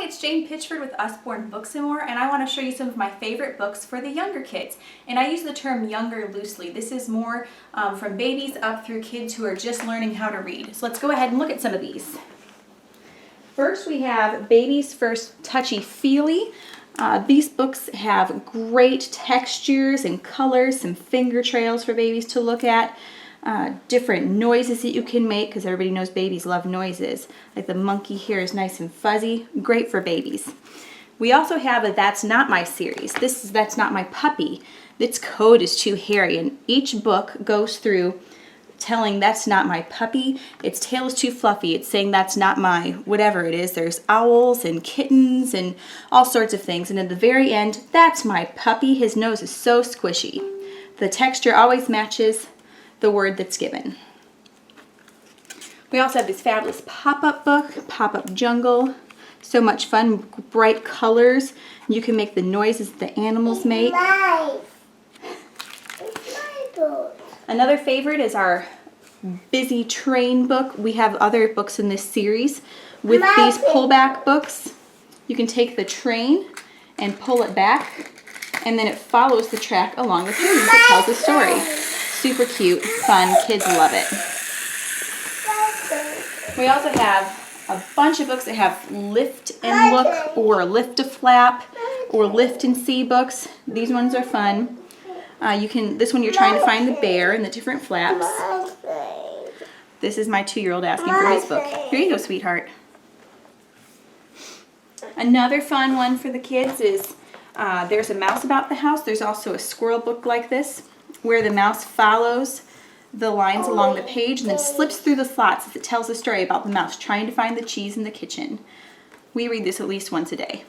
it's Jane Pitchford with Usborne Books & More, and I want to show you some of my favorite books for the younger kids. And I use the term younger loosely. This is more from babies up through kids who are just learning how to read. So let's go ahead and look at some of these. First we have Baby's First Touchy-Feely. These books have great textures and colors, some finger trails for babies to look at. Different noises that you can make, because everybody knows babies love noises. Like the monkey here is nice and fuzzy, great for babies. We also have a That's Not My series. This is That's Not My Puppy. Its coat is too hairy, and each book goes through telling that's not my puppy, its tail is too fluffy, it's saying that's not my whatever it is. There's owls and kittens and all sorts of things, and at the very end, that's my puppy, his nose is so squishy. The texture always matches the word that's given. We also have this fabulous pop-up book, Pop-Up Jungle. So much fun, bright colors. You can make the noises the animals make. Another favorite is our Busy Train book. We have other books in this series. With these pullback books, you can take the train and pull it back, and then it follows the track along the train. It tells a story. Super cute, fun, kids love it. We also have a bunch of books that have lift and look, or lift a flap, or lift and see books. These ones are fun. This one you're trying to find the bear and the different flaps. This is my 2-year-old asking for his book. Here you go, sweetheart. Another fun one for the kids is There's a Mouse About the House. There's also a squirrel book like this, where the mouse follows the lines along the page and then slips through the slots as it tells a story about the mouse trying to find the cheese in the kitchen. We read this at least once a day.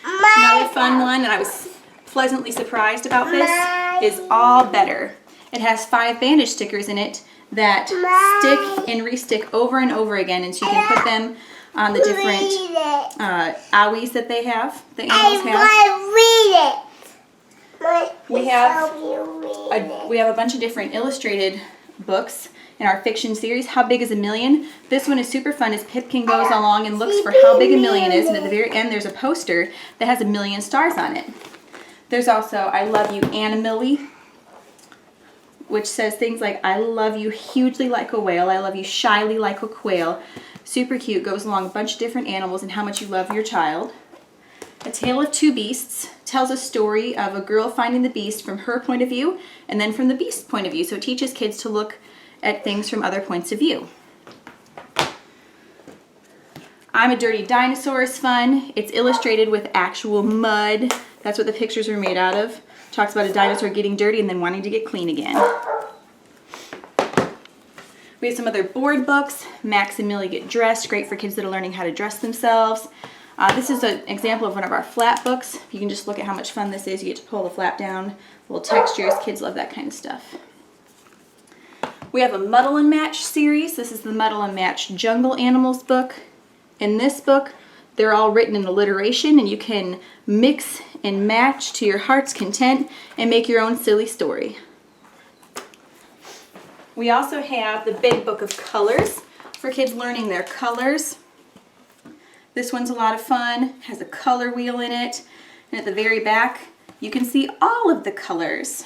Another fun one, and I was pleasantly surprised about this, is All Better. It has 5 bandage stickers in it that stick and re-stick over and over again, and so you can put them on the different owies that they have, the animals have. We have a bunch of different illustrated books in our fiction series. How Big is a Million? This one is super fun as Pipkin goes along and looks for how big a million is, and at the very end there's a poster that has 1,000,000 stars on it. There's also I Love You, Anna Millie, which says things like I love you hugely like a whale, I love you shyly like a quail. Super cute, goes along a bunch of different animals and how much you love your child. A Tale of Two Beasts tells a story of a girl finding the beast from her point of view and then from the beast's point of view. So it teaches kids to look at things from other points of view. I'm a Dirty Dinosaur is fun. It's illustrated with actual mud. That's what the pictures are made out of. Talks about a dinosaur getting dirty and then wanting to get clean again. We have some other board books. Max and Millie Get Dressed, great for kids that are learning how to dress themselves. This is an example of one of our flap books. You can just look at how much fun this is. You get to pull the flap down, little textures. Kids love that kind of stuff. We have a Muddle and Match series. This is the Muddle and Match Jungle Animals book. In this book, they're all written in alliteration, and you can mix and match to your heart's content and make your own silly story. We also have the Big Book of Colors for kids learning their colors. This one's a lot of fun, has a color wheel in it, and at the very back you can see all of the colors.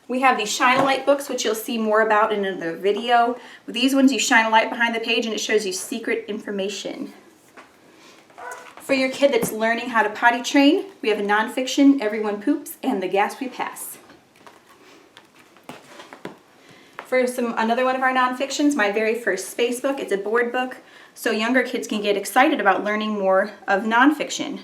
We have these Shine a Light books, which you'll see more about in another video. With these ones you shine a light behind the page and it shows you secret information. For your kid that's learning how to potty train, we have a nonfiction, Everyone Poops, and The Gas We Pass. For another one of our nonfictions, My Very First Space book. It's a board book, so younger kids can get excited about learning more of nonfiction.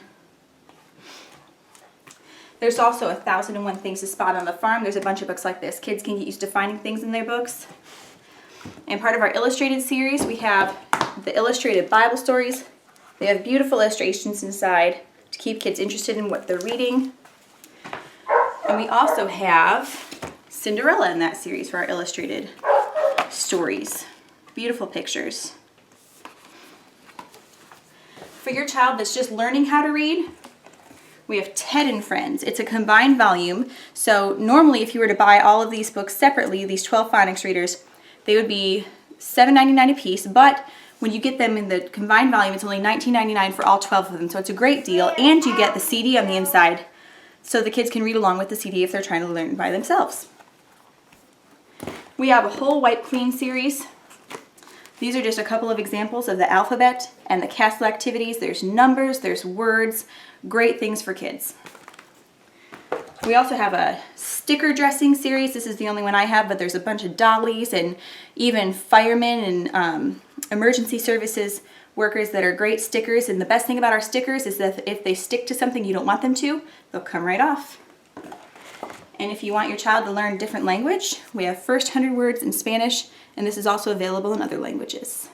There's also 1001 Things to Spot on the Farm. There's a bunch of books like this. Kids can get used to finding things in their books. And part of our illustrated series, we have the illustrated Bible stories. They have beautiful illustrations inside to keep kids interested in what they're reading. And we also have Cinderella in that series for our illustrated stories. Beautiful pictures. For your child that's just learning how to read, we have Ted and Friends. It's a combined volume, so normally if you were to buy all of these books separately, these 12 phonics readers, they would be $7.99 a piece, but when you get them in the combined volume, it's only $19.99 for all 12 of them, so it's a great deal, and you get the CD on the inside, so the kids can read along with the CD if they're trying to learn by themselves. We have a whole Wipe Clean series. These are just a couple of examples of the alphabet and the castle activities. There's numbers, there's words, great things for kids. We also have a sticker dressing series. This is the only one I have, but there's a bunch of dollies and even firemen and emergency services workers that are great stickers. And the best thing about our stickers is that if they stick to something you don't want them to, they'll come right off. And if you want your child to learn a different language, we have First 100 Words in Spanish, and this is also available in other languages.